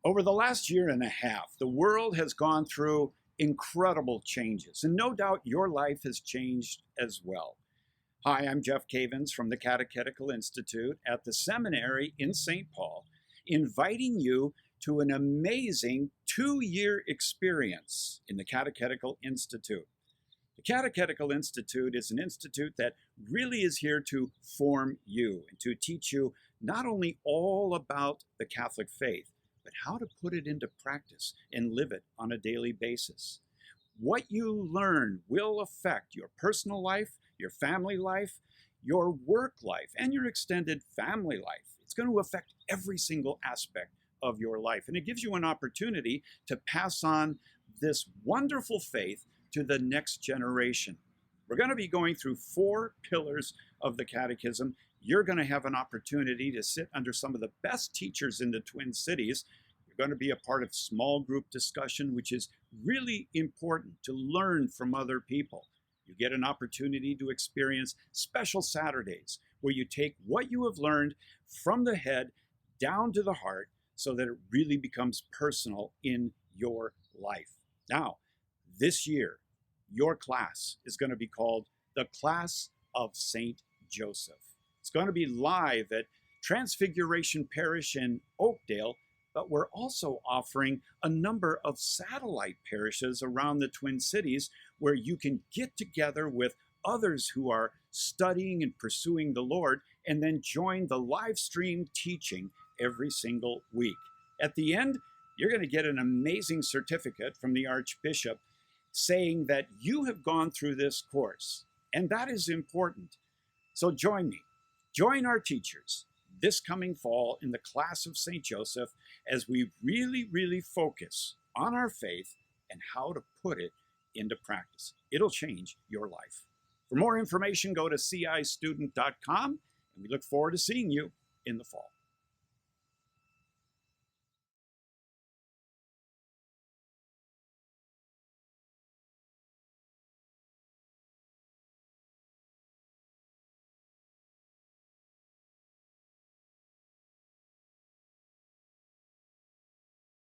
Over the last year and a half, the world has gone through incredible changes, and no doubt your life has changed as well. Hi, I'm Jeff Cavins from the Catechetical Institute at the seminary in St. Paul, inviting you to an amazing 2-year experience in the Catechetical Institute. The Catechetical Institute is an institute that really is here to form you and to teach you not only all about the Catholic faith, but how to put it into practice and live it on a daily basis. What you learn will affect your personal life, your family life, your work life, and your extended family life. It's going to affect every single aspect of your life. And it gives you an opportunity to pass on this wonderful faith to the next generation. We're going to be going through 4 pillars of the Catechism. You're going to have an opportunity to sit under some of the best teachers in the Twin Cities. You're going to be a part of small group discussion, which is really important to learn from other people. You get an opportunity to experience special Saturdays where you take what you have learned from the head down to the heart so that it really becomes personal in your life. Now, this year, your class is going to be called the Class of St. Joseph. It's going to be live at Transfiguration Parish in Oakdale, but we're also offering a number of satellite parishes around the Twin Cities where you can get together with others who are studying and pursuing the Lord and then join the live stream teaching every single week. At the end, you're going to get an amazing certificate from the Archbishop saying that you have gone through this course, and that is important. So join me. Join our teachers this coming fall in the Class of St. Joseph as we really focus on our faith and how to put it into practice. It'll change your life. For more information, go to cistudent.com, and we look forward to seeing you in the fall.